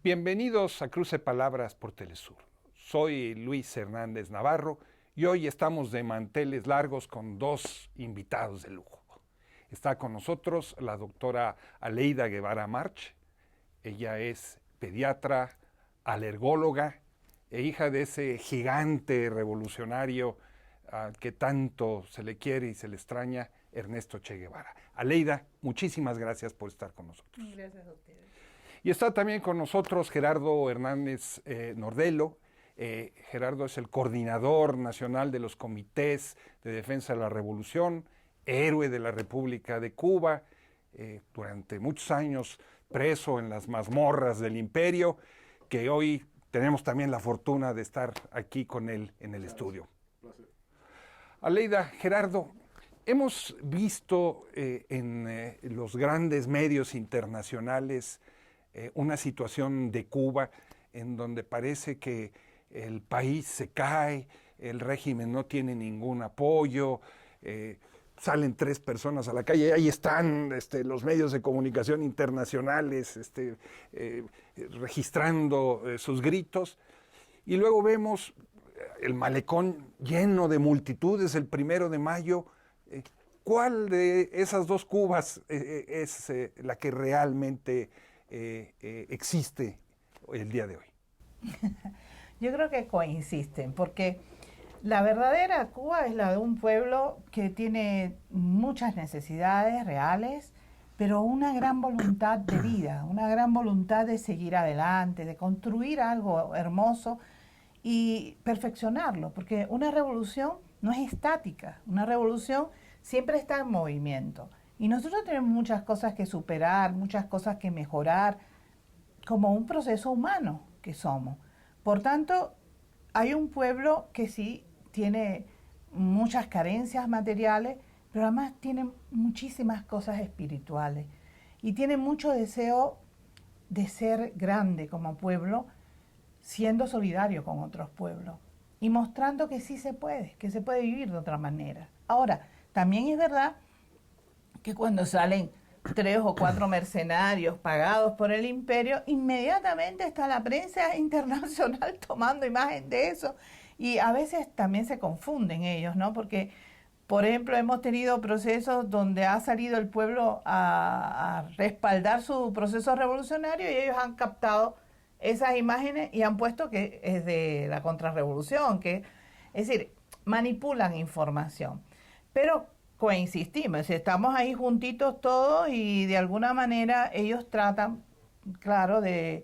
Bienvenidos a Cruce Palabras por Telesur. Soy Luis Hernández Navarro y hoy estamos de manteles largos con dos invitados de lujo. Está con nosotros la doctora Aleida Guevara March. Ella es pediatra, alergóloga e hija de ese gigante revolucionario que tanto se le quiere y se le extraña, Ernesto Che Guevara. Aleida, muchísimas gracias por estar con nosotros. Gracias a ustedes. Y está también con nosotros Gerardo Hernández Nordelo. Gerardo es el coordinador nacional de los comités de defensa de la revolución, héroe de la República de Cuba, durante muchos años preso en las mazmorras del imperio, que hoy tenemos también la fortuna de estar aquí con él en el estudio. Placer. Aleida, Gerardo, hemos visto en los grandes medios internacionales una situación de Cuba en donde parece que el país se cae, el régimen no tiene ningún apoyo, salen 3 personas a la calle, ahí están los medios de comunicación internacionales registrando sus gritos, y luego vemos el malecón lleno de multitudes el 1 de mayo. ¿Cuál de esas dos Cubas es la que realmente existe el día de hoy? Yo creo que coinciden, porque la verdadera Cuba es la de un pueblo que tiene muchas necesidades reales, pero una gran voluntad de vida, una gran voluntad de seguir adelante, de construir algo hermoso y perfeccionarlo, porque una revolución no es estática, una revolución siempre está en movimiento. Y nosotros tenemos muchas cosas que superar, muchas cosas que mejorar, como un proceso humano que somos. Por tanto, hay un pueblo que sí tiene muchas carencias materiales, pero además tiene muchísimas cosas espirituales. Y tiene mucho deseo de ser grande como pueblo, siendo solidario con otros pueblos. Y mostrando que sí se puede vivir de otra manera. Ahora, también es verdad que cuando salen 3 o 4 mercenarios pagados por el imperio, inmediatamente está la prensa internacional tomando imagen de eso, y a veces también se confunden ellos, ¿no? Porque, por ejemplo, hemos tenido procesos donde ha salido el pueblo a respaldar su proceso revolucionario y ellos han captado esas imágenes y han puesto que es de la contrarrevolución, es decir, manipulan información. Pero coinsistimos, estamos ahí juntitos todos y de alguna manera ellos tratan, claro, de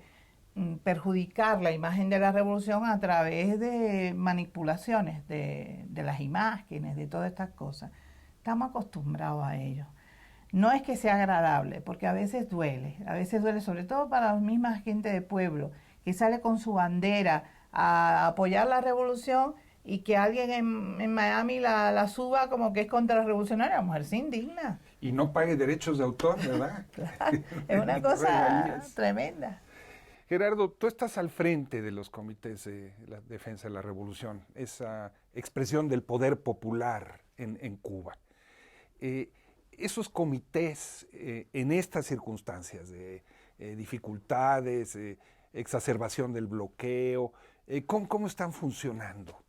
perjudicar la imagen de la revolución a través de manipulaciones de las imágenes, de todas estas cosas. Estamos acostumbrados a ello. No es que sea agradable, porque a veces duele sobre todo para la misma gente de pueblo, que sale con su bandera a apoyar la revolución y que alguien en Miami la suba como que es contrarrevolucionaria. La mujer se indigna. Y no pague derechos de autor, ¿verdad? Claro, es una cosa tremenda. Gerardo, tú estás al frente de los comités de la defensa de la revolución, esa expresión del poder popular en Cuba. Esos comités, en estas circunstancias de dificultades, exacerbación del bloqueo, ¿cómo están funcionando?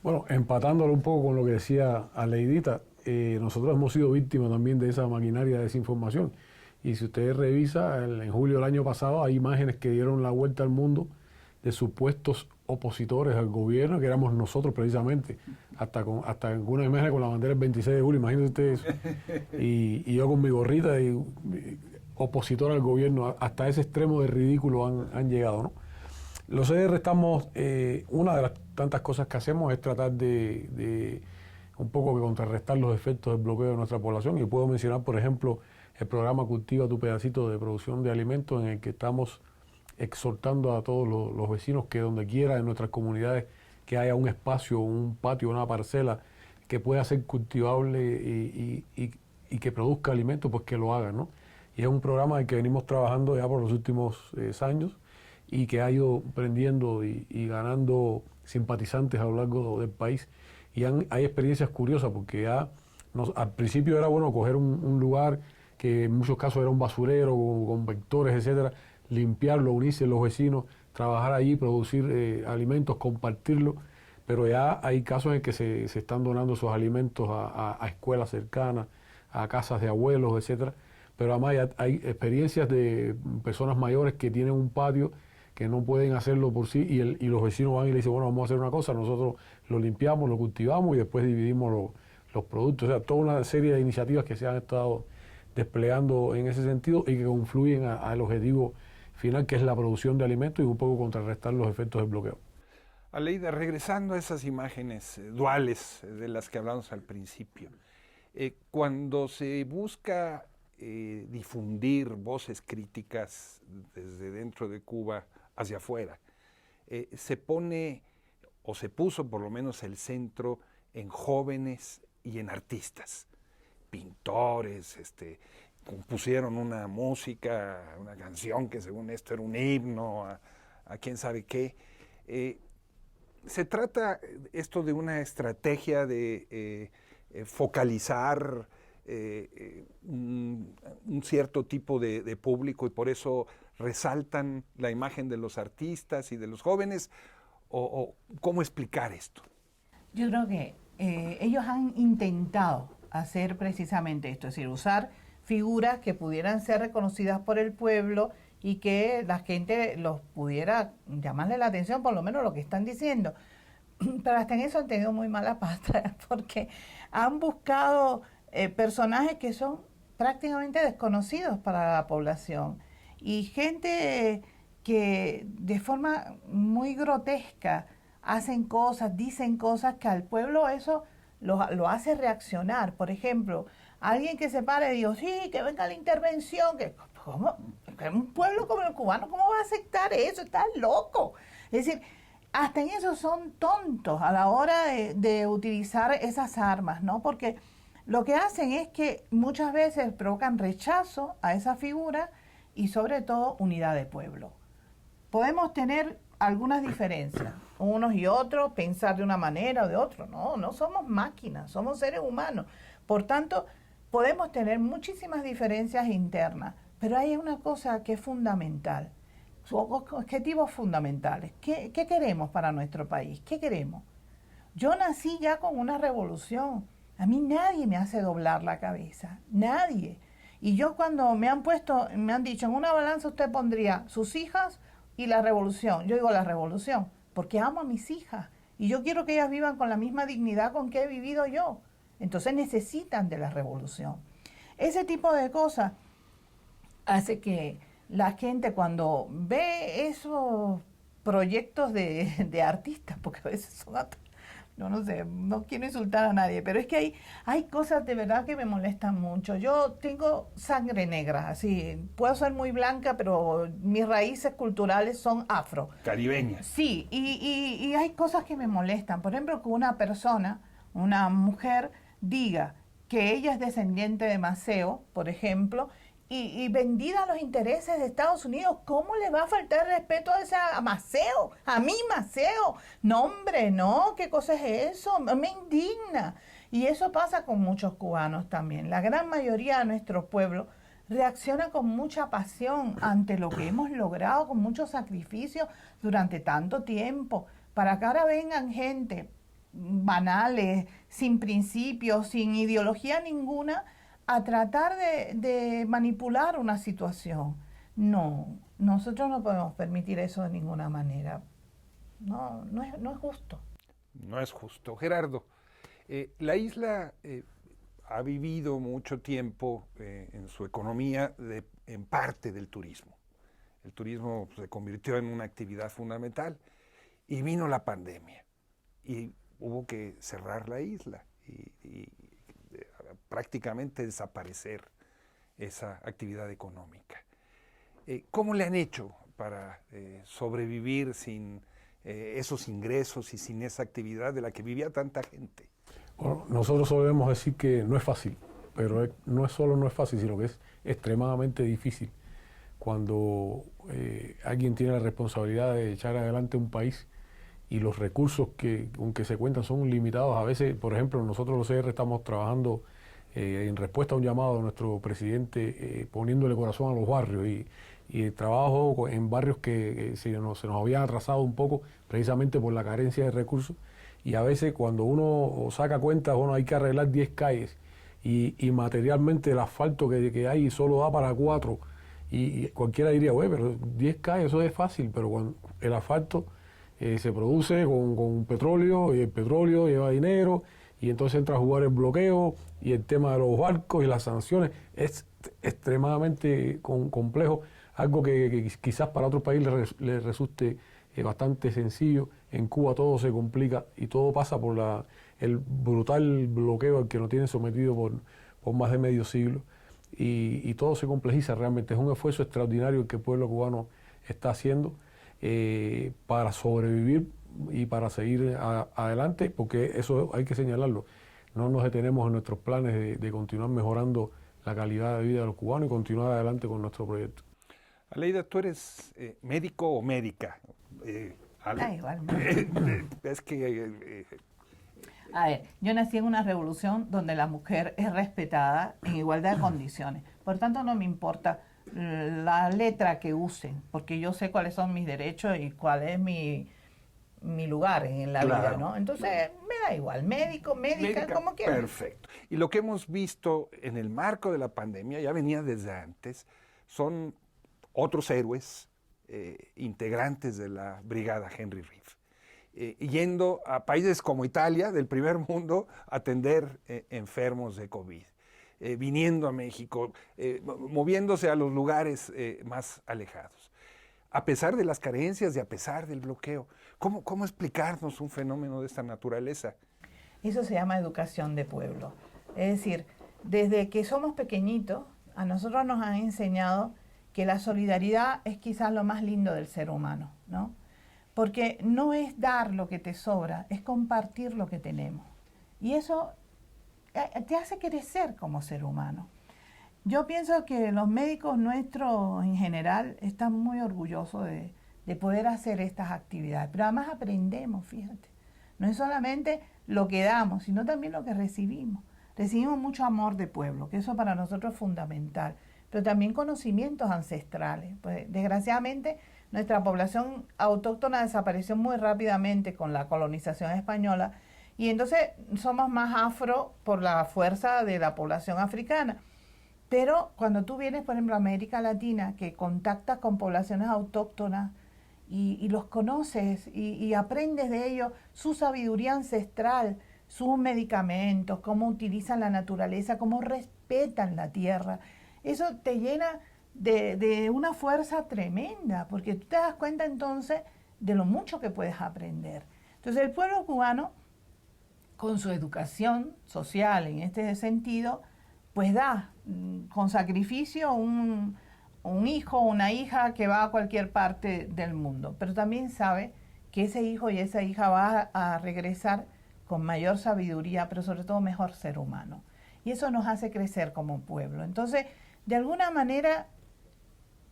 Bueno, empatándolo un poco con lo que decía Aleidita, nosotros hemos sido víctimas también de esa maquinaria de desinformación. Y si usted revisa, en julio del año pasado hay imágenes que dieron la vuelta al mundo de supuestos opositores al gobierno, que éramos nosotros precisamente, hasta algunas imágenes con la bandera del 26 de julio, imagínense ustedes eso. Y yo con mi gorrita y opositor al gobierno, hasta ese extremo de ridículo han llegado, ¿no? Los CDR estamos, una de las tantas cosas que hacemos es tratar de un poco que contrarrestar los efectos del bloqueo de nuestra población, y puedo mencionar, por ejemplo, el programa Cultiva tu Pedacito de producción de alimentos, en el que estamos exhortando a todos los vecinos que donde quiera en nuestras comunidades que haya un espacio, un patio, una parcela que pueda ser cultivable y que produzca alimentos, pues que lo hagan, ¿no? Y es un programa en el que venimos trabajando ya por los últimos años y que ha ido prendiendo y ganando simpatizantes a lo largo del país. Y hay experiencias curiosas, porque al principio era bueno coger un lugar que en muchos casos era un basurero con vectores, etcétera. limpiarlo, unirse los vecinos, trabajar allí, producir alimentos, compartirlo, pero ya hay casos en que se están donando esos alimentos a escuelas cercanas, a casas de abuelos, etcétera. Pero además hay experiencias de personas mayores que tienen un patio que no pueden hacerlo por sí y los vecinos van y le dicen, bueno, vamos a hacer una cosa, nosotros lo limpiamos, lo cultivamos y después dividimos los productos. O sea, toda una serie de iniciativas que se han estado desplegando en ese sentido y que confluyen al objetivo final, que es la producción de alimentos y un poco contrarrestar los efectos del bloqueo. Aleida, regresando a esas imágenes duales de las que hablamos al principio, cuando se busca difundir voces críticas desde dentro de Cuba hacia afuera, se pone o se puso por lo menos el centro en jóvenes y en artistas, pintores, compusieron una música, una canción que según esto era un himno a quién sabe qué. Se trata esto de una estrategia de focalizar un cierto tipo de público y por eso resaltan la imagen de los artistas y de los jóvenes, o ¿cómo explicar esto? Yo creo que ellos han intentado hacer precisamente esto, es decir, usar figuras que pudieran ser reconocidas por el pueblo y que la gente los pudiera llamarle la atención, por lo menos lo que están diciendo. Pero hasta en eso han tenido muy mala pasta, porque han buscado personajes que son prácticamente desconocidos para la población y gente que de forma muy grotesca hacen cosas, dicen cosas que al pueblo eso lo hace reaccionar. Por ejemplo, alguien que se pare y diga, sí, que venga la intervención, ¿cómo? Un pueblo como el cubano, ¿cómo va a aceptar eso? Está loco. Es decir, hasta en eso son tontos a la hora de utilizar esas armas, ¿no? Porque lo que hacen es que muchas veces provocan rechazo a esa figura y sobre todo unidad de pueblo. Podemos tener algunas diferencias, unos y otros, pensar de una manera o de otra. No somos máquinas, somos seres humanos. Por tanto, podemos tener muchísimas diferencias internas, pero hay una cosa que es fundamental, objetivos fundamentales. ¿Qué queremos para nuestro país? ¿Qué queremos? Yo nací ya con una revolución. A mí nadie me hace doblar la cabeza, nadie. Y yo cuando me han dicho, en una balanza usted pondría sus hijas y la revolución. Yo digo la revolución, porque amo a mis hijas y yo quiero que ellas vivan con la misma dignidad con que he vivido yo. Entonces necesitan de la revolución. Ese tipo de cosas hace que la gente cuando ve esos proyectos de artistas, porque a veces son yo no sé, no quiero insultar a nadie, pero es que hay cosas de verdad que me molestan mucho. Yo tengo sangre negra, así, puedo ser muy blanca, pero mis raíces culturales son afro. Caribeñas. Sí, y hay cosas que me molestan. Por ejemplo, que una persona, una mujer, diga que ella es descendiente de Maceo, por ejemplo, y vendida a los intereses de Estados Unidos, ¿cómo le va a faltar respeto a Maceo? A mí, Maceo. No, hombre, no, ¿qué cosa es eso? Me indigna. Y eso pasa con muchos cubanos también. La gran mayoría de nuestro pueblo reacciona con mucha pasión ante lo que hemos logrado, con mucho sacrificio durante tanto tiempo, para que ahora vengan gente banales, sin principios, sin ideología ninguna, a tratar de manipular una situación. No, nosotros no podemos permitir eso de ninguna manera. No es justo. No es justo. Gerardo, la isla ha vivido mucho tiempo en su economía en parte del turismo. El turismo se convirtió en una actividad fundamental y vino la pandemia y hubo que cerrar la isla y prácticamente desaparecer esa actividad económica. ¿Cómo le han hecho para sobrevivir sin esos ingresos y sin esa actividad de la que vivía tanta gente? Bueno, nosotros solemos decir que no es fácil, pero no es solo no es fácil, sino que es extremadamente difícil cuando alguien tiene la responsabilidad de echar adelante un país y los recursos con que se cuentan son limitados. A veces, por ejemplo, nosotros los CR estamos trabajando en respuesta a un llamado de nuestro presidente, poniéndole corazón a los barrios y trabajo en barrios que se nos habían atrasado un poco precisamente por la carencia de recursos, y a veces cuando uno saca cuenta, bueno, hay que arreglar 10 calles y materialmente el asfalto que hay solo da para 4, y cualquiera diría, güey, pero 10 calles eso es fácil, pero cuando el asfalto se produce con petróleo, y el petróleo lleva dinero, y entonces entra a jugar el bloqueo y el tema de los barcos y las sanciones. Es extremadamente complejo, algo que quizás para otros países les resulte bastante sencillo. En Cuba todo se complica y todo pasa por el brutal bloqueo al que nos tienen sometido por más de medio siglo, y todo se complejiza realmente. Es un esfuerzo extraordinario el que el pueblo cubano está haciendo para sobrevivir y para seguir adelante, porque eso hay que señalarlo. No nos detenemos en nuestros planes de continuar mejorando la calidad de vida de los cubanos y continuar adelante con nuestro proyecto. Aleida, ¿tú eres médico o médica? Igual. Es que... A ver, yo nací en una revolución donde la mujer es respetada en igualdad de condiciones. Por tanto, no me importa la letra que usen, porque yo sé cuáles son mis derechos y cuál es mi lugar en la vida, ¿no? Entonces, me da igual, médico, médica, como quieran. Perfecto. Y lo que hemos visto en el marco de la pandemia, ya venía desde antes, son otros héroes integrantes de la brigada Henry Reeve, yendo a países como Italia, del primer mundo, a atender enfermos de COVID, viniendo a México, moviéndose a los lugares más alejados. A pesar de las carencias y a pesar del bloqueo, ¿cómo explicarnos un fenómeno de esta naturaleza? Eso se llama educación de pueblo. Es decir, desde que somos pequeñitos, a nosotros nos han enseñado que la solidaridad es quizás lo más lindo del ser humano, ¿no? Porque no es dar lo que te sobra, es compartir lo que tenemos. Y eso te hace crecer como ser humano. Yo pienso que los médicos nuestros en general están muy orgullosos de poder hacer estas actividades, pero además aprendemos, fíjate. No es solamente lo que damos, sino también lo que recibimos. Recibimos mucho amor de pueblo, que eso para nosotros es fundamental, pero también conocimientos ancestrales. Pues, desgraciadamente, nuestra población autóctona desapareció muy rápidamente con la colonización española, y entonces somos más afro por la fuerza de la población africana. Pero cuando tú vienes, por ejemplo, a América Latina, que contactas con poblaciones autóctonas y los conoces y aprendes de ellos su sabiduría ancestral, sus medicamentos, cómo utilizan la naturaleza, cómo respetan la tierra, eso te llena de una fuerza tremenda, porque tú te das cuenta entonces de lo mucho que puedes aprender. Entonces el pueblo cubano, con su educación social en este sentido, pues da con sacrificio un hijo o una hija que va a cualquier parte del mundo, pero también sabe que ese hijo y esa hija va a regresar con mayor sabiduría, pero sobre todo mejor ser humano. Y eso nos hace crecer como pueblo. Entonces, de alguna manera,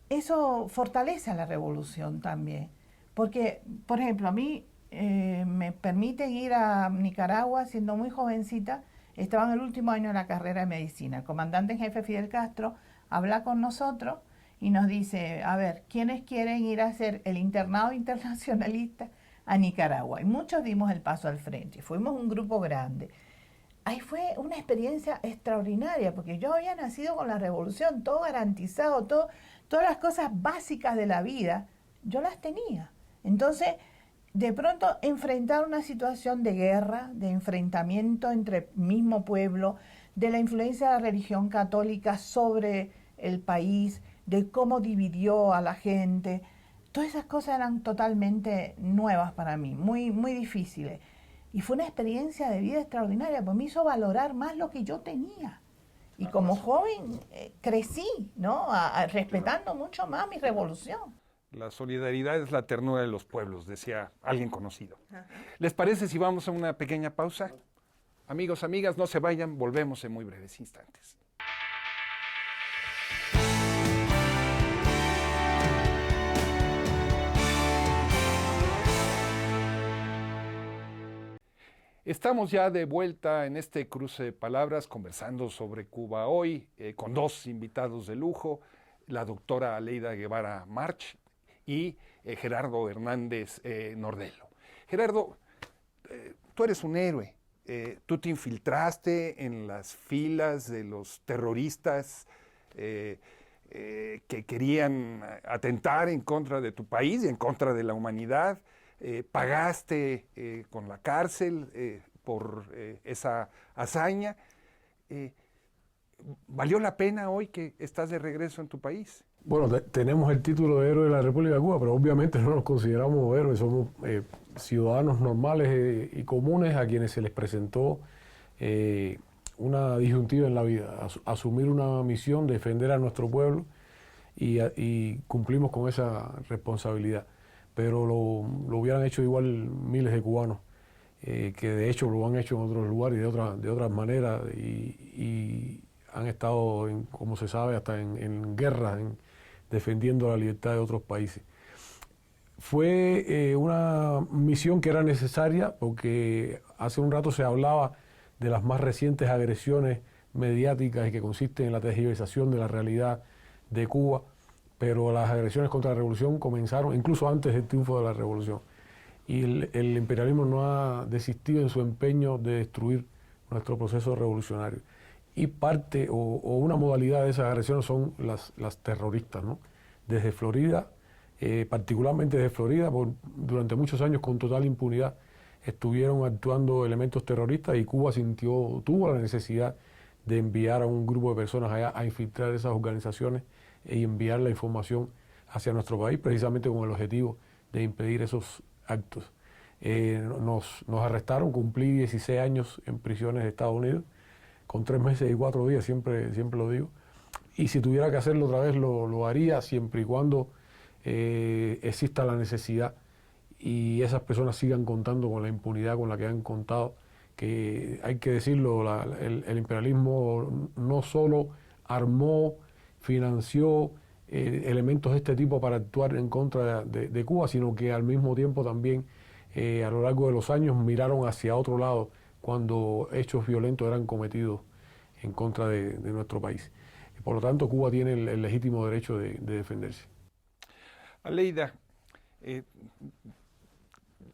eso fortalece a la revolución también. Porque, por ejemplo, a mí me permiten ir a Nicaragua siendo muy jovencita. Estaba en el último año de la carrera de medicina. El comandante en jefe Fidel Castro habla con nosotros y nos dice, a ver, ¿quiénes quieren ir a hacer el internado internacionalista a Nicaragua? Y muchos dimos el paso al frente. Fuimos un grupo grande. Ahí fue una experiencia extraordinaria, porque yo había nacido con la revolución, todo garantizado, todas las cosas básicas de la vida, yo las tenía. Entonces, de pronto enfrentar una situación de guerra, de enfrentamiento entre el mismo pueblo, de la influencia de la religión católica sobre el país, de cómo dividió a la gente, todas esas cosas eran totalmente nuevas para mí, muy, muy difíciles. Y fue una experiencia de vida extraordinaria, pues me hizo valorar más lo que yo tenía. Y como joven crecí, ¿no? Respetando mucho más mi revolución. La solidaridad es la ternura de los pueblos, decía alguien conocido. ¿Les parece si vamos a una pequeña pausa? Amigos, amigas, no se vayan, volvemos en muy breves instantes. Estamos ya de vuelta en este cruce de palabras, conversando sobre Cuba hoy, con dos invitados de lujo. la doctora Aleida Guevara March y Gerardo Hernández Nordelo. Gerardo, tú eres un héroe. Tú te infiltraste en las filas de los terroristas que querían atentar en contra de tu país y en contra de la humanidad. Pagaste con la cárcel por esa hazaña. ¿Valió la pena hoy que estás de regreso en tu país? Bueno, tenemos el título de héroe de la República de Cuba, pero obviamente no nos consideramos héroes, somos ciudadanos normales y comunes a quienes se les presentó una disyuntiva en la vida, asumir una misión, defender a nuestro pueblo y cumplimos con esa responsabilidad. Pero lo hubieran hecho igual miles de cubanos, que de hecho lo han hecho en otros lugares y de otras maneras y han estado, como se sabe, hasta en guerras, defendiendo la libertad de otros países. Fue una misión que era necesaria porque hace un rato se hablaba de las más recientes agresiones mediáticas y que consisten en la tergiversación de la realidad de Cuba, pero las agresiones contra la revolución comenzaron incluso antes del triunfo de la revolución. Y el imperialismo no ha desistido en su empeño de destruir nuestro proceso revolucionario. Y parte o una modalidad de esas agresiones son las terroristas, ¿no? Desde Florida, particularmente desde Florida, durante muchos años con total impunidad estuvieron actuando elementos terroristas y Cuba tuvo la necesidad de enviar a un grupo de personas allá a infiltrar esas organizaciones y enviar la información hacia nuestro país, precisamente con el objetivo de impedir esos actos. Nos arrestaron, cumplí 16 años en prisiones de Estados Unidos, con 3 meses y 4 días, siempre lo digo. Y si tuviera que hacerlo otra vez, lo haría siempre y cuando exista la necesidad y esas personas sigan contando con la impunidad con la que han contado, que hay que decirlo, el imperialismo no solo armó, financió elementos de este tipo para actuar en contra de Cuba, sino que al mismo tiempo también a lo largo de los años miraron hacia otro lado cuando hechos violentos eran cometidos en contra de nuestro país. Por lo tanto, Cuba tiene el legítimo derecho de defenderse. Aleida,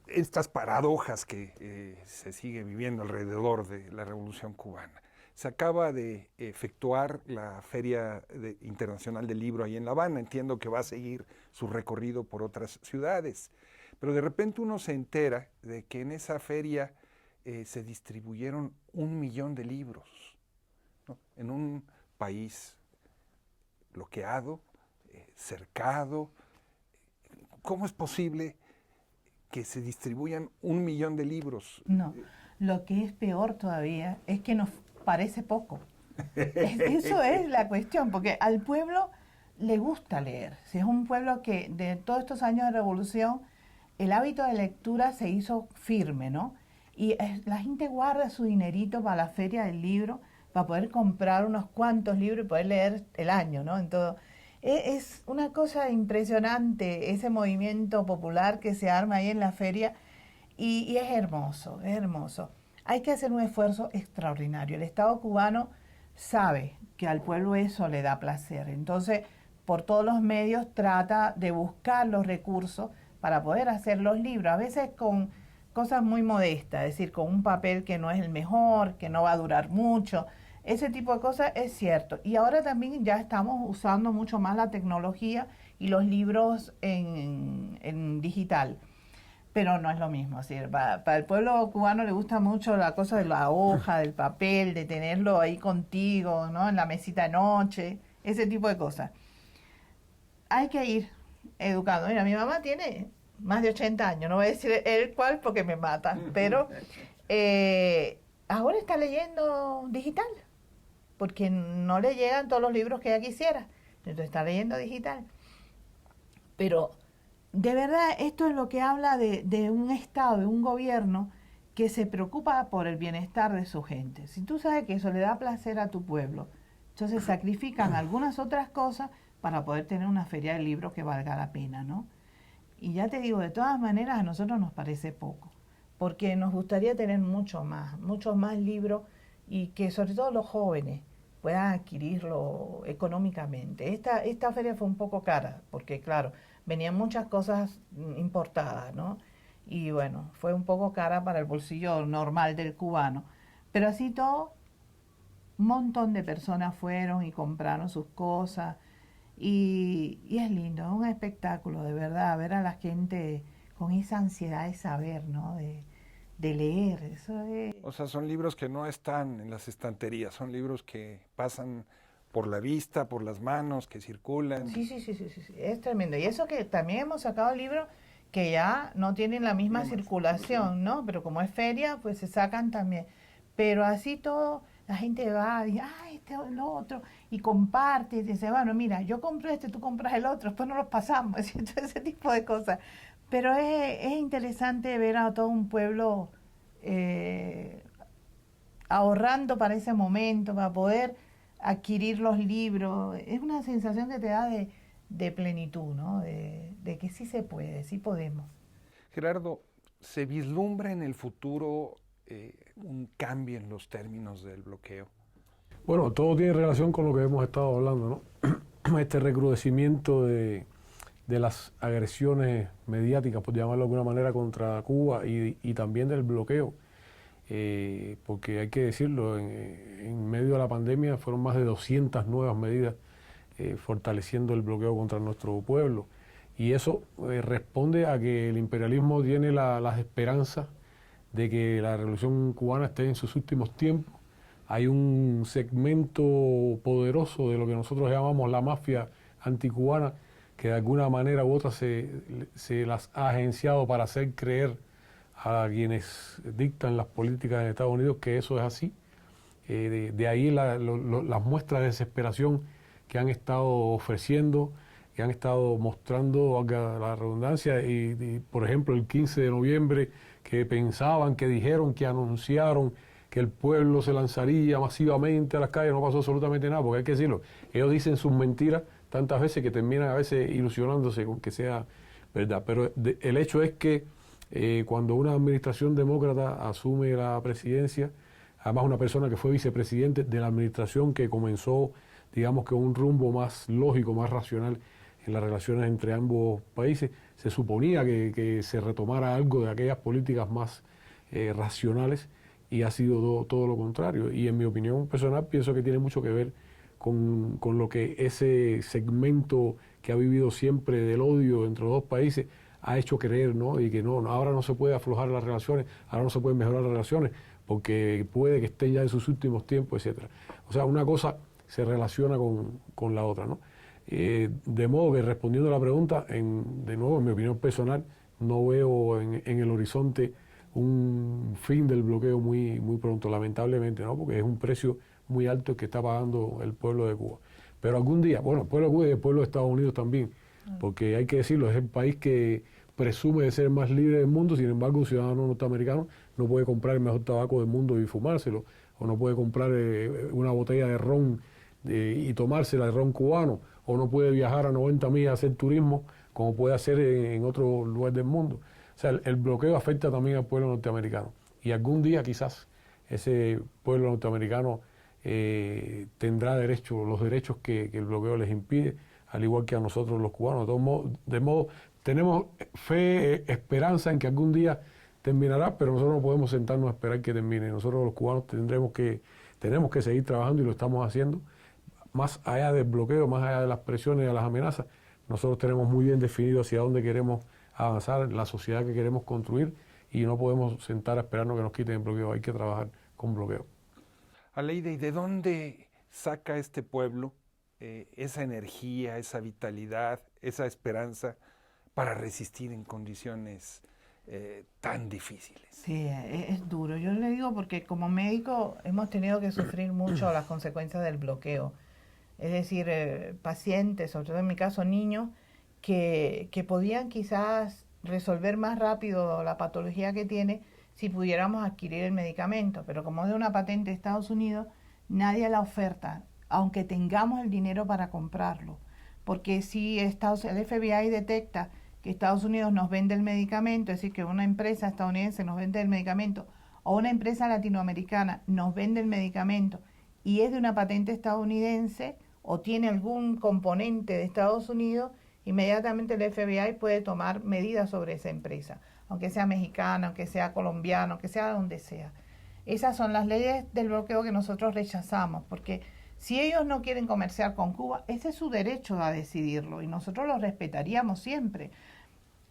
estas paradojas que se sigue viviendo alrededor de la Revolución Cubana. Se acaba de efectuar la Feria Internacional del Libro ahí en La Habana. Entiendo que va a seguir su recorrido por otras ciudades. Pero de repente uno se entera de que en esa feria se distribuyeron 1 millón de libros, ¿no? En un país bloqueado, cercado. ¿Cómo es posible que se distribuyan 1 millón de libros? No, lo que es peor todavía es que nos parece poco. Eso es la cuestión, porque al pueblo le gusta leer. Si es un pueblo que de todos estos años de revolución, el hábito de lectura se hizo firme, ¿no? Y la gente guarda su dinerito para la feria del libro, para poder comprar unos cuantos libros y poder leer el año, ¿no? Entonces, es una cosa impresionante ese movimiento popular que se arma ahí en la feria y es hermoso, es hermoso. Hay que hacer un esfuerzo extraordinario. El Estado cubano sabe que al pueblo eso le da placer. Entonces, por todos los medios trata de buscar los recursos para poder hacer los libros, a veces con cosas muy modestas, es decir, con un papel que no es el mejor, que no va a durar mucho. Ese tipo de cosas es cierto. Y ahora también ya estamos usando mucho más la tecnología y los libros en digital. Pero no es lo mismo. Es decir, para el pueblo cubano le gusta mucho la cosa de la hoja, del papel, de tenerlo ahí contigo, ¿no? En la mesita de noche, ese tipo de cosas. Hay que ir educando. Mira, mi mamá tiene más de 80 años, no voy a decir el cual porque me mata, pero ahora está leyendo digital, porque no le llegan todos los libros que ella quisiera, entonces está leyendo digital. Pero de verdad esto es lo que habla de un Estado, de un gobierno que se preocupa por el bienestar de su gente. Si tú sabes que eso le da placer a tu pueblo, entonces sacrifican algunas otras cosas para poder tener una feria de libros que valga la pena, ¿no? Y ya te digo, de todas maneras a nosotros nos parece poco, porque nos gustaría tener muchos más libros y que sobre todo los jóvenes puedan adquirirlo económicamente. Esta feria fue un poco cara, porque claro, venían muchas cosas importadas, ¿no? Y bueno, fue un poco cara para el bolsillo normal del cubano. Pero así todo, un montón de personas fueron y compraron sus cosas. Y es lindo, es un espectáculo, de verdad, ver a la gente con esa ansiedad de saber, ¿no? De leer, eso es... O sea, son libros que no están en las estanterías, son libros que pasan por la vista, por las manos, que circulan. Sí, es tremendo. Y eso que también hemos sacado libros que ya no tienen la misma circulación, ¿no? Pero como es feria, pues se sacan también. Pero así todo, la gente va y dice, este o el otro, y comparte, y dice, bueno, mira, yo compro este, tú compras el otro, después nos los pasamos, ¿sí? Todo ese tipo de cosas. Pero es interesante ver a todo un pueblo ahorrando para ese momento, para poder adquirir los libros. Es una sensación que te da de plenitud, ¿no? De que sí se puede, sí podemos. Gerardo, ¿se vislumbra en el futuro un cambio en los términos del bloqueo? Bueno, todo tiene relación con lo que hemos estado hablando, ¿no? Este recrudecimiento de las agresiones mediáticas, por llamarlo de alguna manera, contra Cuba y también del bloqueo. Porque hay que decirlo, en medio de la pandemia fueron más de 200 nuevas medidas fortaleciendo el bloqueo contra nuestro pueblo. Y eso responde a que el imperialismo tiene las esperanzas de que la revolución cubana esté en sus últimos tiempos. Hay un segmento poderoso de lo que nosotros llamamos la mafia anticubana, que de alguna manera u otra se las ha agenciado para hacer creer a quienes dictan las políticas en Estados Unidos que eso es así. De ahí las muestras de desesperación que han estado ofreciendo, que han estado mostrando, valga la redundancia, y por ejemplo el 15 de noviembre, que pensaban, que dijeron, que anunciaron que el pueblo se lanzaría masivamente a las calles, no pasó absolutamente nada, porque hay que decirlo, ellos dicen sus mentiras tantas veces que terminan a veces ilusionándose con que sea verdad. Pero el hecho es que cuando una administración demócrata asume la presidencia, además una persona que fue vicepresidente de la administración que comenzó, digamos que un rumbo más lógico, más racional en las relaciones entre ambos países, se suponía que se retomara algo de aquellas políticas más racionales, y ha sido todo lo contrario. Y en mi opinión personal pienso que tiene mucho que ver con lo que ese segmento que ha vivido siempre del odio entre los dos países ha hecho creer, ¿no? Y que no, ahora no se puede aflojar las relaciones, ahora no se pueden mejorar las relaciones, porque puede que estén ya en sus últimos tiempos, etcétera. O sea, una cosa se relaciona con la otra, ¿no? De modo que, respondiendo a la pregunta, de nuevo, en mi opinión personal, no veo en el horizonte un fin del bloqueo muy pronto, lamentablemente, ¿no? Porque es un precio muy alto el que está pagando el pueblo de Cuba. Pero algún día, bueno, el pueblo de Cuba y el pueblo de Estados Unidos también, porque hay que decirlo, es el país que presume de ser más libre del mundo. Sin embargo, un ciudadano norteamericano no puede comprar el mejor tabaco del mundo y fumárselo, o no puede comprar una botella de ron y tomársela, de ron cubano, o no puede viajar a 90 millas a hacer turismo como puede hacer en otro lugar del mundo. O sea, el bloqueo afecta también al pueblo norteamericano, y algún día quizás ese pueblo norteamericano tendrá los derechos que el bloqueo les impide, al igual que a nosotros los cubanos. De modo, tenemos fe, esperanza en que algún día terminará, pero nosotros no podemos sentarnos a esperar que termine. Nosotros los cubanos tenemos que seguir trabajando, y lo estamos haciendo. Más allá del bloqueo, más allá de las presiones y de las amenazas, nosotros tenemos muy bien definido hacia dónde queremos avanzar, la sociedad que queremos construir, y no podemos sentar a esperarnos que nos quiten el bloqueo. Hay que trabajar con bloqueo. Aleida, ¿y de dónde saca este pueblo esa energía, esa vitalidad, esa esperanza para resistir en condiciones tan difíciles? Sí, es duro. Yo le digo porque como médico hemos tenido que sufrir mucho las consecuencias del bloqueo. Es decir, pacientes, sobre todo en mi caso niños, que podían quizás resolver más rápido la patología que tiene si pudiéramos adquirir el medicamento, pero como es de una patente de Estados Unidos, nadie la oferta, aunque tengamos el dinero para comprarlo, porque si el FBI detecta que Estados Unidos nos vende el medicamento, es decir, que una empresa estadounidense nos vende el medicamento, o una empresa latinoamericana nos vende el medicamento, y es de una patente estadounidense o tiene algún componente de Estados Unidos, inmediatamente el FBI puede tomar medidas sobre esa empresa, aunque sea mexicana, aunque sea colombiana, aunque sea de donde sea. Esas son las leyes del bloqueo que nosotros rechazamos, porque si ellos no quieren comerciar con Cuba, ese es su derecho a decidirlo y nosotros lo respetaríamos siempre.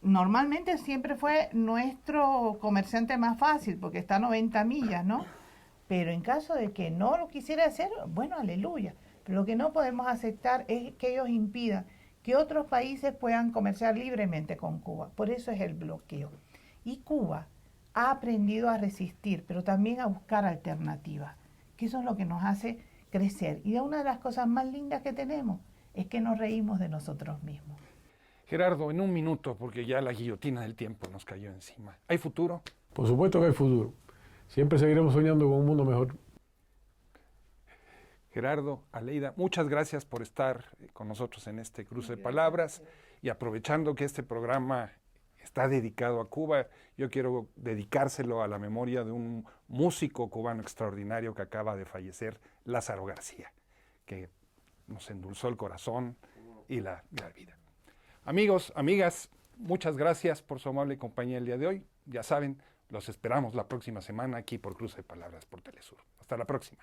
Normalmente siempre fue nuestro comerciante más fácil, porque está a 90 millas, ¿no? Pero en caso de que no lo quisiera hacer, bueno, aleluya. Pero lo que no podemos aceptar es que ellos impidan que otros países puedan comerciar libremente con Cuba. Por eso es el bloqueo. Y Cuba ha aprendido a resistir, pero también a buscar alternativas, que eso es lo que nos hace crecer. Y una de las cosas más lindas que tenemos es que nos reímos de nosotros mismos. Gerardo, en un minuto, porque ya la guillotina del tiempo nos cayó encima. ¿Hay futuro? Por supuesto que hay futuro. Siempre seguiremos soñando con un mundo mejor. Gerardo, Aleida, muchas gracias por estar con nosotros en este cruce de palabras y aprovechando que este programa está dedicado a Cuba, yo quiero dedicárselo a la memoria de un músico cubano extraordinario que acaba de fallecer, Lázaro García, que nos endulzó el corazón y la vida. Amigos, amigas, muchas gracias por su amable compañía el día de hoy. Ya saben, los esperamos la próxima semana aquí por Cruce de Palabras por Telesur. Hasta la próxima.